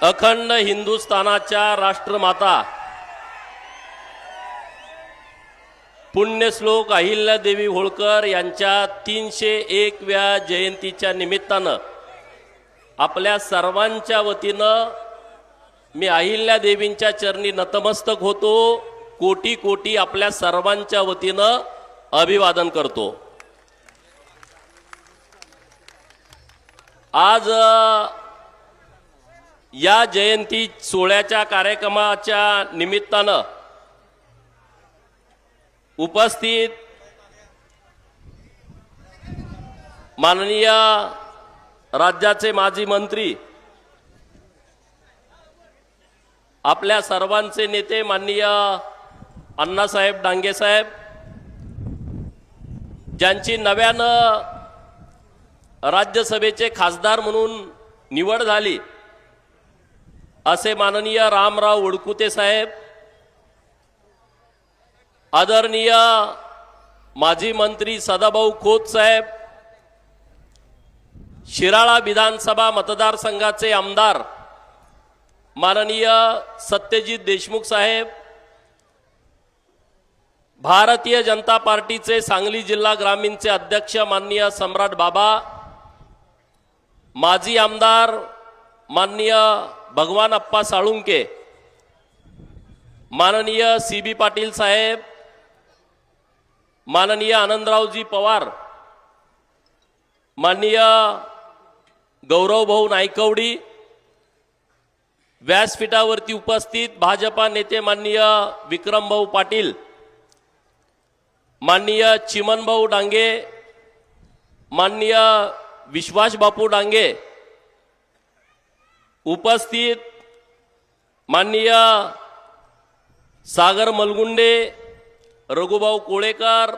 अखंड हिंदुस्थानाच्या राष्ट्रमाता पुण्यश्लोक अहिल्यादेवी होळकर यांच्या 301व्या जयंतीच्या निमित्तानं आपल्या सर्वांच्या वतीनं मी अहिल्यादेवींच्या चरणी नतमस्तक होतो. कोटी कोटी आपल्या सर्वांच्या वतीनं अभिवादन करतो. आज या जयंती सोहळ्याच्या कार्यक्रमाच्या निमित्तानं उपस्थित माननीय राज्याचे माजी मंत्री आपल्या सर्वांचे नेते माननीय अण्णासाहेब डांगे साहेब, ज्यांची नव्यानं राज्यसभेचे खासदार म्हणून निवड झाली असे माननीय रामराव वडकुते साहेब, आदरणीय माजी मंत्री सदाभाऊ खोत साहेब, शिराळा विधानसभा मतदारसंघाचे आमदार माननीय सत्यजित देशमुख साहेब, भारतीय जनता पार्टीचे सांगली जिल्हा ग्रामीणचे अध्यक्ष माननीय सम्राट बाबा, माजी आमदार माननीय भगवान अप्पा साळुंके, माननीय CB पाटील साहेब, माननीय आनंदरावजी पवार, माननीय गौरवभाऊ नायकवडी, व्यासपीठावरती उपस्थित भाजपा नेते माननीय विक्रमभाऊ पाटील, माननीय चिमनभाऊ डांगे, माननीय विश्वास बापू डांगे, उपस्थित माननीय सागर मलगुंडे, रघुभाऊ कोळेकर,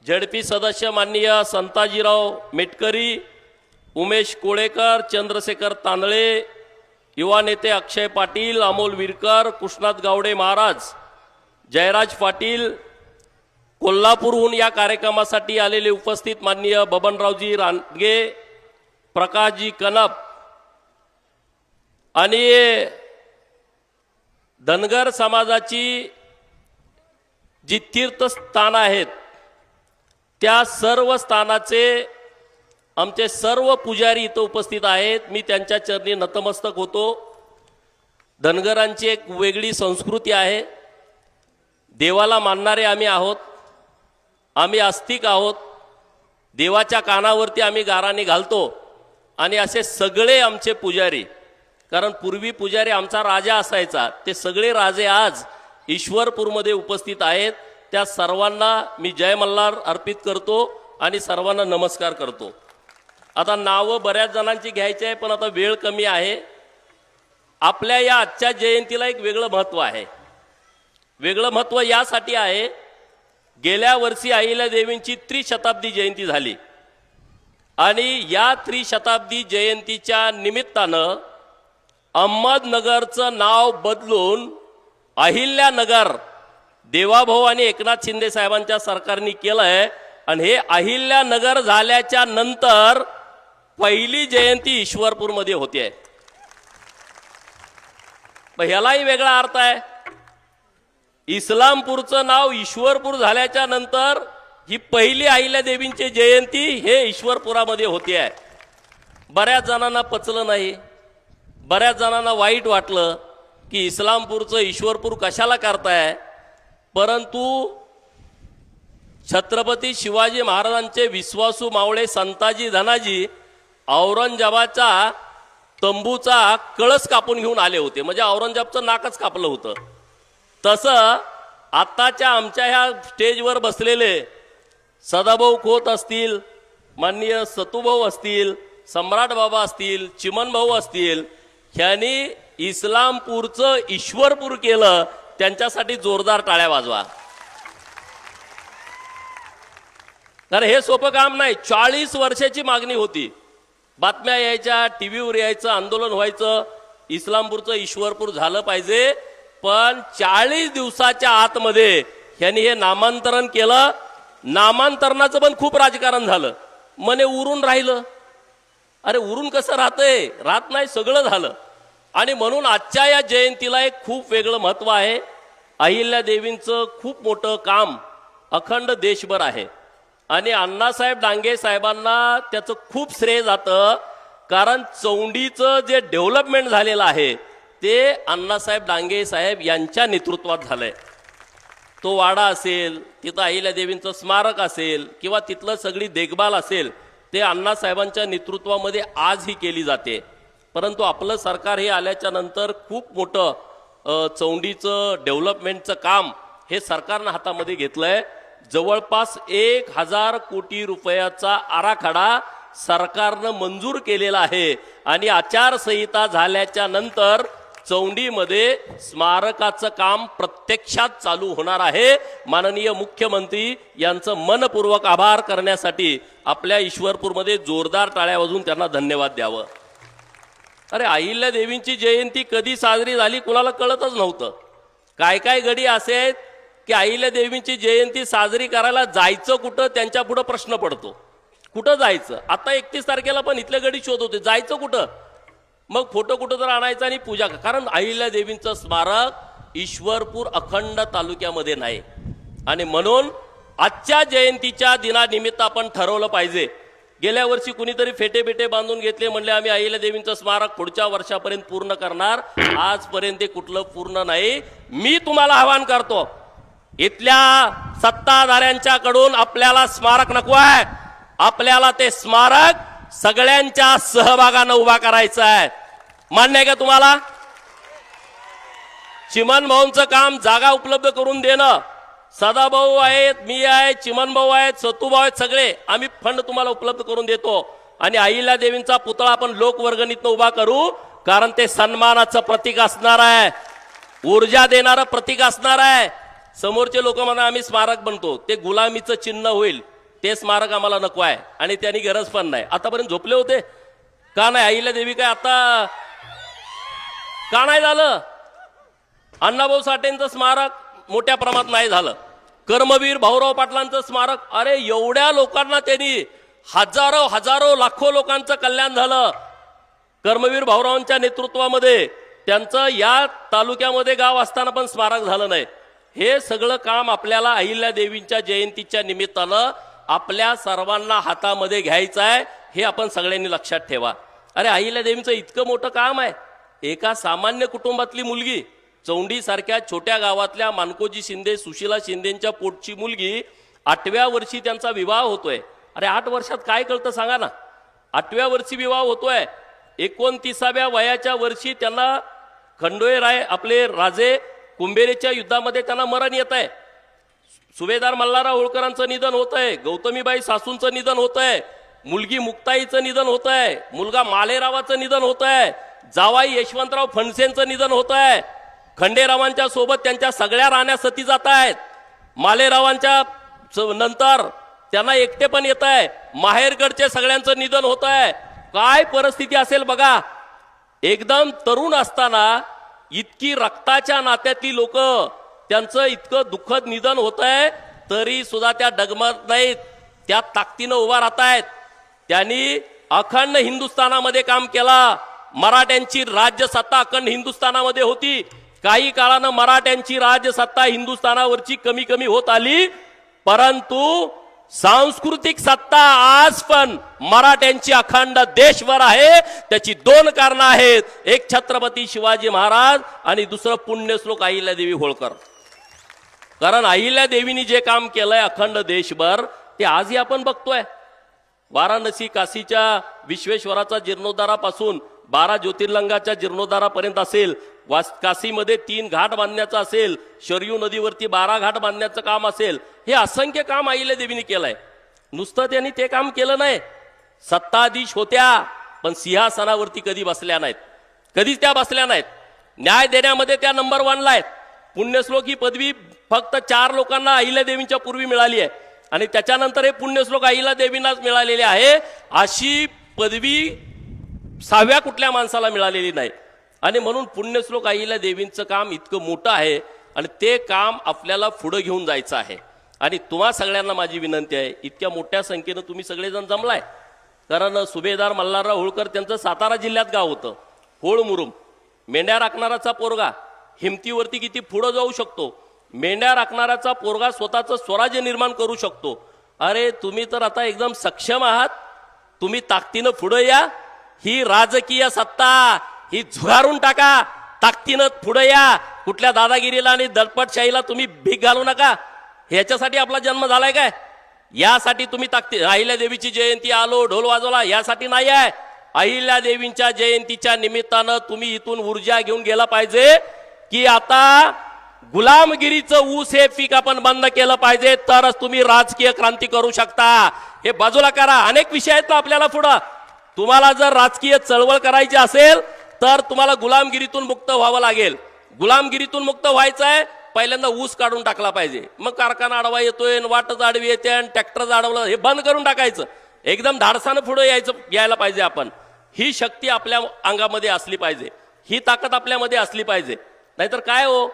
झडपी सदस्य माननीय संताजीराव मेटकरी, उमेश कोळेकर, चंद्रशेखर तांदळे, युवा नेते अक्षय पाटील, अमोल विरकर, कृष्णात गावडे महाराज, जयराज पाटील, कोल्हापूरहून या कार्यक्रमासाठी आलेले उपस्थित माननीय बबनरावजी रानगे, प्रकाशजी कनप आणि धनगर समाजाची जी तीर्थस्थान आहेत त्या सर्व स्थानाचे आमचे सर्व पुजारी इथं उपस्थित आहेत. मी त्यांच्या चरणी नतमस्तक होतो. धनगरांची एक वेगळी संस्कृती आहे. देवाला मानणारे आम्ही आहोत, आम्ही आस्तिक आहोत. देवाच्या कानावरती आम्ही गाराणी घालतो आणि असे सगळे आमचे पुजारी, कारण पूर्वी पुजारी आमचा राजा असायचा, ते सगळे राजे आज ईश्वरपूरमध्ये उपस्थित आहेत. त्या सर्वांना मी जय मल्हार अर्पित करतो आणि सर्वांना नमस्कार करतो. आता नावं बऱ्याच जणांची घ्यायची आहे, पण आता वेळ कमी आहे. आपल्या या आजच्या जयंतीला एक वेगळं महत्त्व आहे. वेगळं महत्त्व यासाठी आहे, गेल्या वर्षी अहिल्यादेवींची त्रिशताब्दी जयंती झाली आणि या त्रिशताब्दी जयंतीच्या निमित्तानं अहमदनगरचं नाव बदलून अहिल्यानगर देवाभाऊ आणि एकनाथ शिंदे साहेबांच्या सरकारने केलं आहे. आणि हे अहिल्यानगर झाल्याच्या नंतर पहिली जयंती ईश्वरपूरमध्ये होते. ह्यालाही वेगळा अर्थ आहे. इस्लामपूरचं नाव ईश्वरपूर झाल्याच्या नंतर ही पहिली अहिल्यादेवींची जयंती हे ईश्वरपुरामध्ये होते आहे. बऱ्याच जणांना पचलं नाही, बऱ्याच जणांना वाईट वाटलं की इस्लामपूरचं ईश्वरपूर कशाला करताय. परंतु छत्रपती शिवाजी महाराजांचे विश्वासू मावळे संताजी धनाजी औरंगजेबाचा तंबूचा कळस कापून घेऊन आले होते, म्हणजे औरंगजेबाचं नाकच कापलं होतं. तसं आत्ताच्या आमच्या ह्या स्टेजवर बसलेले सदाभाऊ खोत असतील, माननीय सतुभाऊ असतील, सम्राट बाबा असतील, चिमन भाऊ असतील, ह्यांनी इस्लामपूरचं ईश्वरपूर केलं. त्यांच्यासाठी जोरदार टाळ्या वाजवा. कारण हे सोपं काम नाही. 40 वर्षाची मागणी होती. बातम्या यायच्या, टीव्हीवर यायचं, आंदोलन व्हायचं, इस्लामपूरचं ईश्वरपूर झालं पाहिजे. पण 40 दिवसाच्या आतमध्ये ह्यांनी हे नामांतरण केलं. नामांतरणाचं पण खूप राजकारण झालं. मने उरून राहिलं. अरे उरून कसं राहतंय? राहत नाही, सगळं झालं. आणि म्हणून आजच्या या जयंतीला एक खूप वेगळं महत्व आहे. अहिल्यादेवींचं खूप मोठं काम अखंड देशभर आहे आणि अण्णासाहेब डांगे साहेबांना त्याचं खूप श्रेय जातं. कारण चौंडीचं जे डेव्हलपमेंट झालेलं आहे ते अण्णासाहेब डांगे साहेब यांच्या नेतृत्वात झालंय. तो वाडा असेल, तिथं अहिल्यादेवींचं स्मारक असेल किंवा तिथलं सगळी देखभाल असेल, ते अण्णासाहेबांच्या नेतृत्वामध्ये आजही केली जाते. परंतु आपलं सरकार हे आल्याच्या नंतर खूप मोठं चौंडीचं डेव्हलपमेंटचं काम हे सरकारनं हातामध्ये घेतलंय. जवळपास 1000 कोटी रुपयाचा आराखडा सरकारनं मंजूर केलेला आहे आणि आचारसंहिता झाल्याच्या नंतर चौंडीमध्ये स्मारकाचं काम प्रत्यक्षात चालू होणार आहे. माननीय मुख्यमंत्री यांचं मनपूर्वक आभार करण्यासाठी आपल्या ईश्वरपूरमध्ये जोरदार टाळ्या वाजवून त्यांना धन्यवाद द्यावं. अरे अहिल्यादेवींची जयंती कधी साजरी झाली कुणाला कळतच नव्हतं. काय काय गडी असे आहेत की अहिल्यादेवींची जयंती साजरी करायला जायचं कुठं त्यांच्या पुढं प्रश्न पडतो. कुठं जायचं? आता 31 तारखेला पण इथले गडी शोध होते, जायचं कुठं? मग फोटो कुठं तर आणायचा आणि पूजा. कारण अहिल्यादेवींचं स्मारक ईश्वरपूर अखंड तालुक्यामध्ये नाही आणि म्हणून आजच्या जयंतीच्या दिनानिमित्त आपण ठरवलं पाहिजे. गेल्या वर्षी कुणीतरी फेटे बेटे बांधून घेतले, म्हणले आम्ही अहिल्यादेवींचं स्मारक पुढच्या वर्षापर्यंत पूर्ण करणार. आजपर्यंत ते कुठलं पूर्ण नाही. मी तुम्हाला आवाहन करतो, इथल्या सत्ताधाऱ्यांच्याकडून आपल्याला स्मारक नको आहे, आपल्याला ते स्मारक सगळ्यांच्या सहभागानं उभा करायचं आहे. मान्य आहे का तुम्हाला? चिमन भाऊंचं काम जागा उपलब्ध करून देणं. सदाभाऊ आहेत, मी आहे, चिमन भाऊ आहेत, सतूभाऊ आहेत, सगळे आम्ही फंड तुम्हाला उपलब्ध करून देतो आणि अहिल्यादेवींचा पुतळा आपण लोकवर्गणीतनं उभा करू. कारण ते सन्मानाचं प्रतीक असणार आहे, ऊर्जा देणारं प्रतीक असणार आहे. समोरचे लोक म्हणा आम्ही स्मारक बनतो, ते गुलामीचं चिन्ह होईल. ते स्मारक आम्हाला नको आहे आणि त्यांनी गरज पण नाही. आतापर्यंत झोपले होते का नाही? अहिल्यादेवी काय आता का नाही झालं? अण्णाभाऊ साठेंचं स्मारक मोठ्या प्रमाणात नाही झालं. कर्मवीर भाऊराव पाटलांचं स्मारक, अरे एवढ्या लोकांना त्यांनी हजारो लाखो लोकांचं कल्याण झालं. कर्मवीर भाऊरावांच्या नेतृत्वामध्ये त्यांचं या तालुक्यामध्ये गाव असताना पण स्मारक झालं नाही. हे सगळं काम आपल्याला अहिल्यादेवींच्या जयंतीच्या निमित्तानं आपल्या सर्वांना हातामध्ये घ्यायचं आहे. हे आपण सगळ्यांनी लक्षात ठेवा. अरे अहिल्यादेवींचं इतकं मोठं काम आहे. एका सामान्य कुटुंबातली मुलगी, चौंडी सारख्या छोट्या गावातल्या मानकोजी शिंदे, सुशीला शिंदेच्या पोटची मुलगी, 8व्या वर्षी त्यांचा विवाह होतोय. अरे 8 वर्षात काय कळतं सांगा ना? 8व्या वर्षी विवाह होतोय. 29व्या वयाच्या वर्षी त्यांना खंडोळराय आपले राजे कुंभेरीच्या युद्धामध्ये त्यांना मरण येत आहे. सुभेदार मल्हारराव होळकरांचं निधन होत आहे. गौतमीबाई सासूंचं निधन होत आहे. मुलगी मुक्ताईचं निधन होत आहे. मुलगा मालेरावाचं निधन होत आहे. जावाई यशवंतराव फणसेंचं निधन होत आहे. खंडेरावांच्या सोबत त्यांच्या सगळ्या राण्या सती जात आहेत. मालेरावांच्या नंतर त्यांना एकटे पण येत आहे. माहेरकडचे सगळ्यांचं निधन होत आहे. काय परिस्थिती असेल बघा. एकदम तरुण असताना इतकी रक्ताच्या नात्यातली लोक, त्यांचं इतकं दुःखद निधन होत आहे तरी सुद्धा त्या डगमगत नाहीत, त्या ताकदीनं उभा राहत आहेत. त्यांनी अखंड हिंदुस्थानामध्ये काम केला. मराठ्यांची राज्यसत्ता अखंड हिंदुस्थानामध्ये होती. काही काळानं मराठ्यांची राज्यसत्ता हिंदुस्थानावरची कमी कमी होत आली, परंतु सांस्कृतिक सत्ता आज पण मराठ्यांची अखंड देशभर आहे. त्याची 2 कारणं आहेत. एक छत्रपती शिवाजी महाराज आणि दुसरं पुण्यश्लोक अहिल्यादेवी होळकर. कारण अहिल्यादेवींनी जे काम केलंय अखंड देशभर ते आजही आपण बघतोय. वाराणसी काशीच्या विश्वेश्वराचा जीर्णोद्धारापासून 12 ज्योतिर्लिंगाच्या जीर्णोद्धारापर्यंत असेल, काशीमध्ये 3 घाट बांधण्याचं असेल, शरयू नदीवरती 12 घाट बांधण्याचं काम असेल, हे असंख्य काम अहिल्यादेवींनी केलंय. नुसतं त्यांनी ते काम केलं नाही. सत्ताधीश होत्या पण सिंहासनावरती कधी बसल्या नाहीत, कधीच त्या बसल्या नाहीत. न्याय देण्यामध्ये त्या नंबर 1ला आहेत. पुण्यश्लोक ही पदवी फक्त 4 लोकांना अहिल्यादेवींच्या पूर्वी मिळाली आहे आणि त्याच्यानंतर हे पुण्यश्लोक अहिल्यादेवींनाच मिळालेले आहे. अशी पदवी 6व्या कुठल्या माणसाला मिळालेली नाही. आणि म्हणून पुण्यश्लोक अहिल्यादेवींचं काम इतकं मोठं आहे आणि ते काम आपल्याला पुढे घेऊन जायचं आहे. आणि तुम्हा सगळ्यांना माझी विनंती आहे, इतक्या मोठ्या संख्येनं तुम्ही सगळेजण जमलाय. कारण सुभेदार मल्हारराव होळकर त्यांचं सातारा जिल्ह्यात गाव होतं, होळमुरुम. मेंढ्या राखणाराचा पोरगा हिमतीवरती किती पुढं जाऊ शकतो, मेंढ्या राखणाराचा पोरगा स्वतःचं स्वराज्य निर्माण करू शकतो. अरे तुम्ही तर आता एकदम सक्षम आहात, तुम्ही ताकदीनं पुढे या. ही राजकीय सत्ता ही झुगारून टाका, ताकदीनं पुढे या. कुठल्या दादागिरीला आणि दडपतशाहीला तुम्ही भीक घालू नका. ह्याच्यासाठी आपला जन्म झालाय काय? यासाठी तुम्ही ताकदी अहिल्या देवीची जयंती आलो ढोल वाजवला यासाठी नाही आहे. अहिल्या देवींच्या जयंतीच्या निमित्तानं तुम्ही इथून ऊर्जा घेऊन गेला पाहिजे की आता गुलामगिरीचं ऊस हे पीक आपण बंद केलं पाहिजे, तरच तुम्ही राजकीय क्रांती करू शकता. हे बाजूला करा, अनेक विषय आहेत ना आपल्याला पुढं. तुम्हाला जर राजकीय चळवळ करायची असेल तर तुम्हाला गुलामगिरीतून मुक्त व्हावं लागेल. गुलामगिरीतून मुक्त व्हायचं आहे, पहिल्यांदा ऊस काढून टाकला पाहिजे. मग कारखाना आडवा येतोय, वाटच आडवी येते आणि ट्रॅक्टर आडवलं, हे बंद करून टाकायचं. एकदम धाडसानं पुढे यायला पाहिजे आपण. ही शक्ती आपल्या अंगामध्ये असली पाहिजे, ही ताकद आपल्यामध्ये असली पाहिजे. नाहीतर काय हो,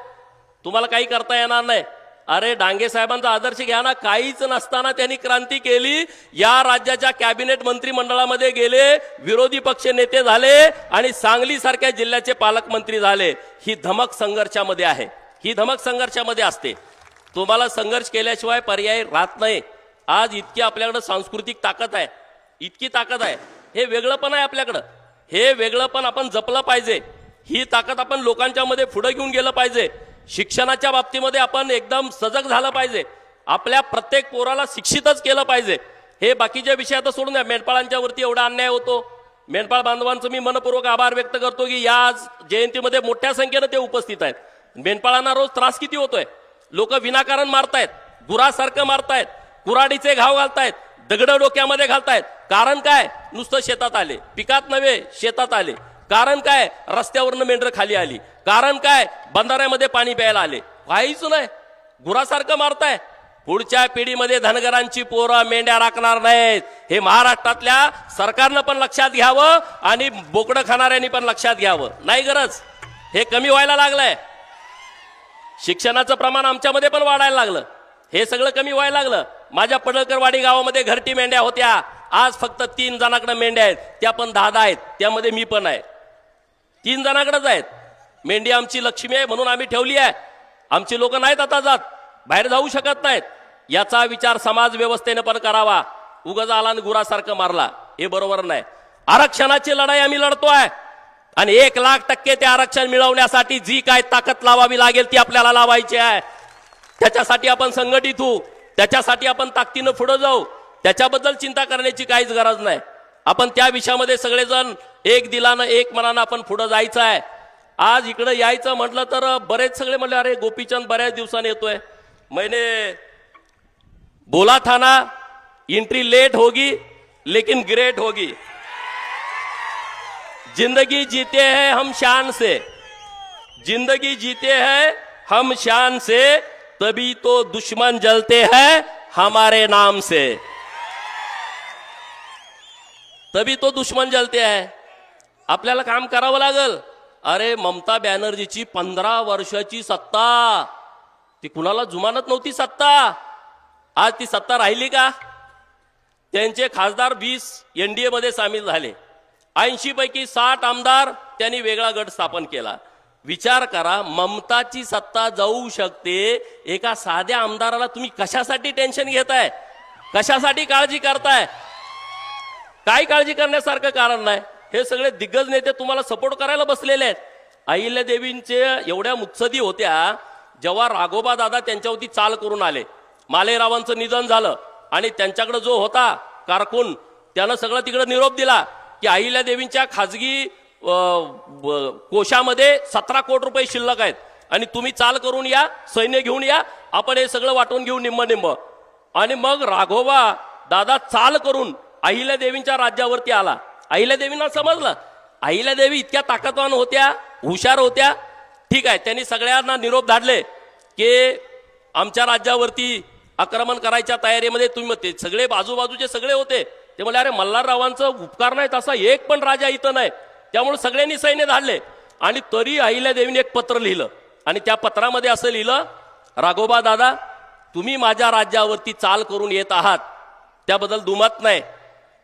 तुम्हाला काही करता येणार नाही. अरे डांगे साहेबांचा आदर्श घ्या ना, काहीच नसताना त्यांनी क्रांती केली. या राज्याच्या कॅबिनेट मंत्रिमंडळामध्ये गेले, विरोधी पक्ष नेते झाले आणि सांगली सारख्या जिल्ह्याचे पालकमंत्री झाले. ही धमक संघर्षामध्ये आहे, ही धमक संघर्षामध्ये असते. तुम्हाला संघर्ष केल्याशिवाय पर्याय राहत नाही. आज इतकी आपल्याकडे सांस्कृतिक ताकद आहे, इतकी ताकद आहे. हे वेगळं पण आहे आपल्याकडं, हे वेगळं पण आपण जपलं पाहिजे. ही ताकद आपण लोकांच्या मध्ये पुढे घेऊन गेलं पाहिजे. शिक्षणाच्या बाबतीमध्ये आपण एकदम सजग झालं पाहिजे. आपल्या प्रत्येक पोराला शिक्षितच केलं पाहिजे. हे बाकीच्या विषय आता सोडून द्या. मेंढपाळांच्या वरती एवढा अन्याय होतो. मेंढपाळ बांधवांचं मी मनपूर्वक आभार व्यक्त करतो की या जयंतीमध्ये मोठ्या संख्येनं ते उपस्थित आहेत. मेंढपाळांना रोज त्रास किती होतोय, लोक विनाकारण मारतायत, गुरासारखं मारतायत, कुऱ्हाडीचे घाव घालतायत, दगड डोक्यामध्ये घालतायत. कारण काय? नुसतं शेतात आले, पिकात नव्हे शेतात आले. कारण काय? रस्त्यावरनं मेंढर खाली आली. कारण काय? बंधाऱ्यामध्ये पाणी प्यायला आले. काहीच नाही, गुरासारखं मारताय. पुढच्या पिढीमध्ये धनगरांची पोरं मेंढ्या राखणार नाहीत. हे महाराष्ट्रातल्या सरकारनं पण लक्षात घ्यावं आणि बोकडं खाणाऱ्यांनी पण लक्षात घ्यावं. नाही गरज, हे कमी व्हायला लागलंय. शिक्षणाचं प्रमाण आमच्यामध्ये पण वाढायला लागलं, हे सगळं कमी व्हायला लागलं. माझ्या पडळकरवाडी गावामध्ये घरटी मेंढ्या होत्या, आज फक्त 3 जणांकडे मेंढ्या आहेत, त्या पण 10 आहेत. त्यामध्ये मी पण आहे. 3 जणांकडेच आहेत. मेंढी आमची लक्ष्मी आहे म्हणून आम्ही ठेवली आहे. आमची लोक नाहीत आता जात, बाहेर जाऊ शकत नाहीत. याचा विचार समाज व्यवस्थेने पण करावा. उगाच आला आणि गुरासारखं मारला, हे बरोबर नाही. आरक्षणाची लढाई आम्ही लढतोय आणि 1,00,000% ते आरक्षण मिळवण्यासाठी जी काय ताकद लावावी लागेल ती आपल्याला लावायची आहे. त्याच्यासाठी आपण संघटित होऊ, त्याच्यासाठी आपण ताकदीनं पुढे जाऊ. त्याच्याबद्दल चिंता करण्याची काहीच गरज नाही. आपण त्या विषयामध्ये सगळेजण एक दिलानं एक मनानं आपण पुढे जायचं आहे. आज इकडे यायचं म्हटलं तर बरेच सगळे म्हणले अरे गोपीचंद बऱ्याच दिवसांनी येतोय. मैंने बोला था ना, एंट्री लेट होगी लेकिन ग्रेट होगी. जिंदगी जीते हैं हम शान से, जिंदगी जीते हैं हम शान से, तभी तो दुश्मन जलते हैं हमारे नाम से. तभी तो दुश्मन जलते हैं. आपल्याला काम करावं लागल. अरे ममता बॅनर्जीची 15 वर्षाची सत्ता, ती कुणाला जुमानत नव्हती सत्ता. आज ती सत्ता राहिली का? त्यांचे खासदार 20 NDA मध्ये सामील झाले. 80 पैकी 60 आमदार त्यांनी वेगळा गट स्थापन केला. विचार करा, ममताची सत्ता जाऊ शकते, एका साध्या आमदाराला तुम्ही कशासाठी टेन्शन घेताय, कशासाठी काळजी करताय? काय काळजी करण्यासारखं कारण नाही. हे सगळे दिग्गज नेते तुम्हाला सपोर्ट करायला बसलेले आहेत. अहिल्या देवींचे एवढ्या मुत्सदी होत्या, जेव्हा राघोबा दादा त्यांच्यावरती चाल करून आले, मालेरावांचं निधन झालं आणि त्यांच्याकडे जो होता कारकून, त्यानं सगळं तिकडे निरोप दिला की अहिल्या देवींच्या खाजगी कोशामध्ये 17 कोटी रुपये शिल्लक आहेत आणि तुम्ही चाल करून या, सैन्य घेऊन या, आपण हे सगळं वाटून घेऊ निम्म निम्म. आणि मग राघोबा दादा चाल करून अहिल्या देवींच्या राज्यावरती आला. अहिल्या देवींना समजलं, अहिल्या देवी इतक्या ताकदवान होत्या, हुशार होत्या. ठीक आहे, त्यांनी सगळ्यांना निरोप धाडले की आमच्या राज्यावरती आक्रमण करायच्या तयारीमध्ये तुम्ही. ते सगळे बाजूबाजूचे सगळे होते. ते म्हणले अरे मल्हाररावांचं उपकार नाही तसा एक पण राजा इथं नाही, त्यामुळे सगळ्यांनी सैन्य धाडले. आणि तरी अहिल्या देवीने एक पत्र लिहिलं आणि त्या पत्रामध्ये असं लिहिलं, राघोबा दादा तुम्ही माझ्या राज्यावरती चाल करून येत आहात, त्याबद्दल दुमत नाही,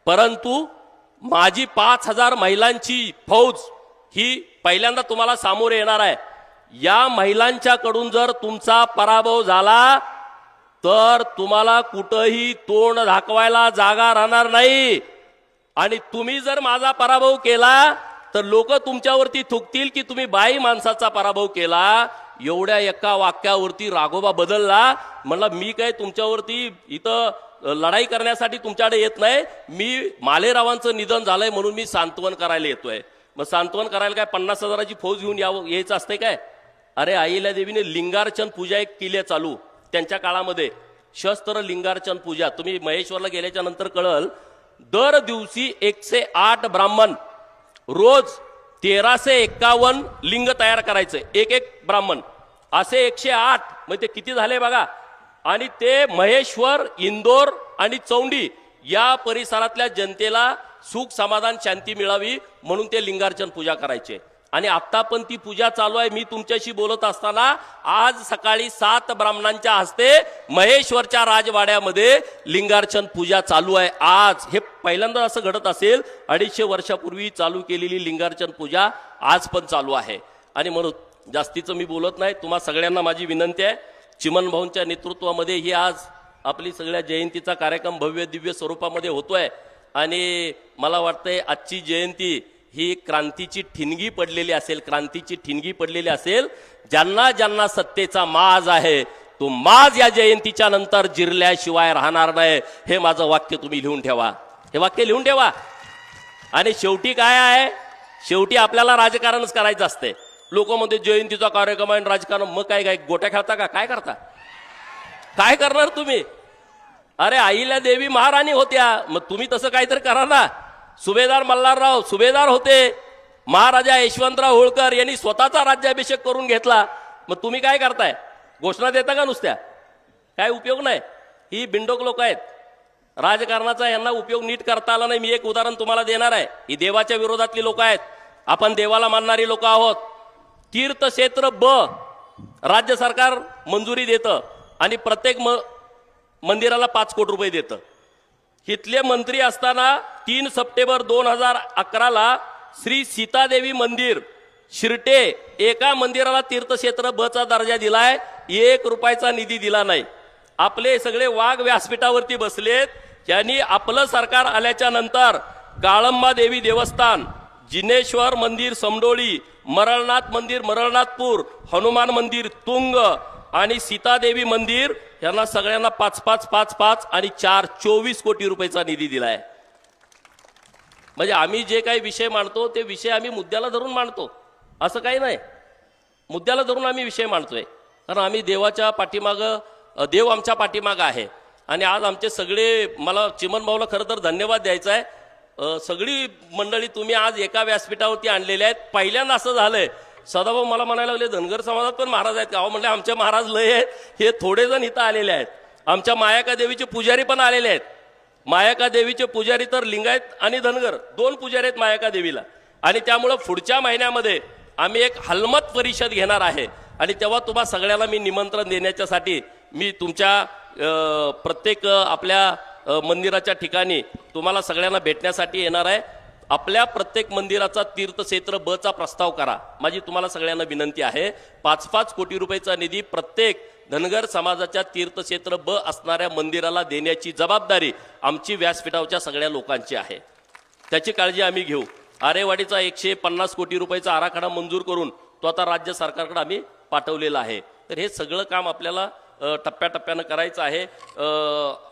परंतु माझी 5,000 महिलांची फौज ही पहिल्यांदा तुम्हाला सामोरे येणार आहे. या महिलांच्याकडून जर तुमचा पराभव झाला तर तुम्हाला कुठंही तोंड दाखवायला जागा राहणार नाही. आणि तुम्ही जर माझा पराभव केला तर लोक तुमच्यावरती थुकतील की तुम्ही बाई माणसाचा पराभव केला. एवढ्या एका वाक्यावरती राघोबा बदलला. म्हणला मी काय तुमच्यावरती इथं लढाई करण्यासाठी तुमच्याकडे येत नाही, मी मालेरावांचं निधन झालंय म्हणून मी सांत्वन करायला येतोय. मग सांत्वन करायला काय 50,000ची फौज घेऊन यायचं असते काय? अरे अहिल्या देवीने लिंगार्चन पूजा एक केली चालू त्यांच्या काळामध्ये, शस्त्र लिंगार्चन पूजा. तुम्ही महेश्वरला गेल्याच्या नंतर कळल, दर दिवशी 108 ब्राह्मण रोज 1351 लिंग तयार करायचे, एक ब्राह्मण असे 108. मग ते किती झाले बघा. आणि ते महेश्वर, इंदोर आणि चौंडी या परिसरातल्या जनतेला सुख समाधान शांती मिळावी म्हणून ते लिंगार्चन पूजा करायचे. आणि आता पण ती पूजा चालू आहे. मी तुमच्याशी बोलत असताना आज सकाळी 7 ब्राह्मणांच्या हस्ते महेश्वरच्या राजवाड्यामध्ये लिंगार्चन पूजा चालू आहे. आज हे पहिल्यांदा असं घडत असेल. 250 वर्षापूर्वी चालू केलेली लिंगार्चन पूजा आज पण चालू आहे. आणि म्हणून जास्तीचं मी बोलत नाही. तुम्हा सगळ्यांना माझी विनंती आहे, चिमन भाऊंच्या नेतृत्वामध्ये ही आज आपली सगळ्या जयंतीचा कार्यक्रम भव्य दिव्य स्वरूपामध्ये होतोय. आणि मला वाटतंय आजची जयंती ही क्रांतीची ठिणगी पडलेली असेल, क्रांतीची ठिणगी पडलेली असेल. ज्यांना ज्यांना सत्तेचा माज आहे तो माज या जयंतीच्या नंतर जिरल्याशिवाय राहणार नाही. हे माझं वाक्य तुम्ही लिहून ठेवा, हे वाक्य लिहून ठेवा. आणि शेवटी काय आहे, शेवटी आपल्याला राजकारणच करायचं असते. लोक म्हणते जयंतीचा कार्यक्रम आहे राजकारण, मग काय काय गोट्या खेळता का? काय करता? काय करणार तुम्ही? अरे अहिल्या देवी महाराणी होत्या, मग तुम्ही तसं काहीतरी करा ना. सुभेदार मल्हारराव सुभेदार होते, महाराजा यशवंतराव होळकर यांनी स्वतःचा राज्याभिषेक करून घेतला. मग तुम्ही काय करताय? घोषणा देता का नुसत्या? काय उपयोग नाही. ही बिंडोक लोक आहेत. राजकारणाचा यांना उपयोग नीट करता आला नाही. मी एक उदाहरण तुम्हाला देणार आहे. ही देवाच्या विरोधातली लोक आहेत. आपण देवाला मानणारी लोक आहोत. तीर्थक्षेत्र ब राज्य सरकार मंजुरी देतं आणि प्रत्येक मंदिराला 5 कोटी रुपये देतं. इथले मंत्री असताना 3 सप्टेंबर 2011ला श्री सीतादेवी मंदिर शिरटे एका मंदिराला तीर्थक्षेत्र ब चा दर्जा दिलाय. 1 रुपयाचा निधी दिला नाही. आपले सगळे वाघ व्यासपीठावरती बसलेत. त्यांनी आपलं सरकार आल्याच्या नंतर काळंबा देवी देवस्थान, जिनेश्वर मंदिर समडोळी, मरळनाथ मंदिर मरळनाथपूर, हनुमान मंदिर तुंग आणि सीतादेवी मंदिर यांना सगळ्यांना 5-5 आणि 24 कोटी रुपयाचा निधी दिलाय. म्हणजे आम्ही जे काही विषय मांडतो ते विषय आम्ही मुद्द्याला धरून मांडतो, असं काही नाही. मुद्द्याला धरून आम्ही विषय मांडतोय कारण आम्ही देवाच्या पाठीमागं, देव आमच्या पाठीमागं आहे. आणि आज आमचे सगळे, मला चिमन भाऊला खरं तर धन्यवाद द्यायचा आहे. सगळी मंडळी तुम्ही आज एका व्यासपीठावरती आणलेले आहेत. पहिल्यांदा असं झालंय, सदाभाऊ मला म्हणायला लागले धनगर समाजात पण महाराज आहेत का? अहो म्हणले आमचे महाराज लय आहेत. हे थोडे जण इथं आलेले आहेत. आमच्या मायाका देवीचे पुजारी पण आलेले आहेत. मायाका देवीचे पुजारी तर लिंगायत आणि धनगर 2 पुजारी आहेत मायाका देवीला. आणि त्यामुळं पुढच्या महिन्यामध्ये आम्ही एक हलमत परिषद घेणार आहे. आणि तेव्हा तुम्हा सगळ्याला मी निमंत्रण देण्याच्यासाठी मी तुमच्या प्रत्येक आपल्या मंदिराच्या ठिकाणी तुम्हाला सगळ्यांना भेटण्यासाठी येणार आहे. आपल्या प्रत्येक मंदिराचा तीर्थक्षेत्र ब चा प्रस्ताव करा. माझी तुम्हाला सगळ्यांना विनंती आहे. 5-5 कोटी रुपयाचा निधी प्रत्येक धनगर समाजाच्या तीर्थक्षेत्र ब असणाऱ्या मंदिराला देण्याची जबाबदारी आमची व्यासपीठावरच्या सगळ्या लोकांची आहे. त्याची काळजी आम्ही घेऊ. आरेवाडीचा 150 कोटी रुपयाचा आराखडा मंजूर करून तो आता राज्य सरकारकडे आम्ही पाठवलेला आहे. तर हे सगळं काम आपल्याला टप्प्याटप्प्यानं करायचं आहे.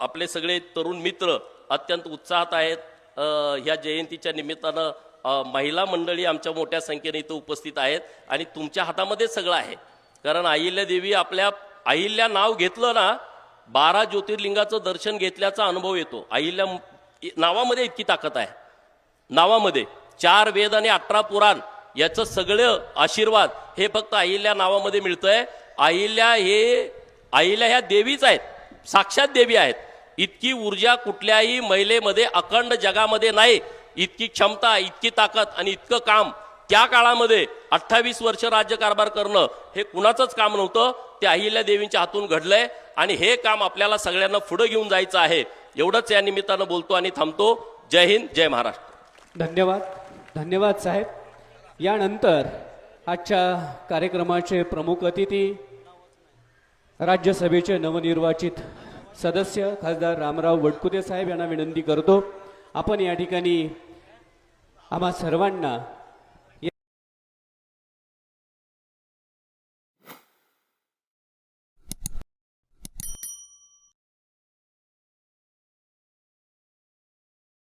आपले सगळे तरुण मित्र अत्यंत उत्साहात आहेत. ह्या जयंतीच्या निमित्तानं महिला मंडळी आमच्या मोठ्या संख्येने इथं उपस्थित आहेत. आणि तुमच्या हातामध्ये सगळं आहे. कारण अहिल्या देवी, आपल्या अहिल्या नाव घेतलं ना, 12 ज्योतिर्लिंगाचं दर्शन घेतल्याचा अनुभव येतो. अहिल्या नावामध्ये इतकी ताकद आहे. नावामध्ये 4 वेद आणि 18 पुराण याचं सगळं आशीर्वाद हे फक्त अहिल्या नावामध्ये मिळतंय. अहिल्या ह्या देवीच आहेत, साक्षात देवी आहेत. इतकी ऊर्जा कुठल्याही महिलेमध्ये अखंड जगामध्ये नाही. इतकी क्षमता, इतकी ताकद आणि इतकं काम त्या काळामध्ये 28 वर्ष राज्यकारभार करणं हे कुणाचंच काम नव्हतं. ते अहिल्या देवींच्या हातून घडलंय. आणि हे काम आपल्याला सगळ्यांना पुढे घेऊन जायचं आहे. एवढंच या निमित्तानं बोलतो आणि थांबतो. जय हिंद, जय महाराष्ट्र. धन्यवाद, धन्यवाद साहेब. यानंतर आजच्या कार्यक्रमाचे प्रमुख अतिथी राज्यसभेचे नवनिर्वाचित सदस्य खासदार रामराव वडकुते साहेब यांना विनंती करतो, आपण या ठिकाणी आम्हा सर्वांना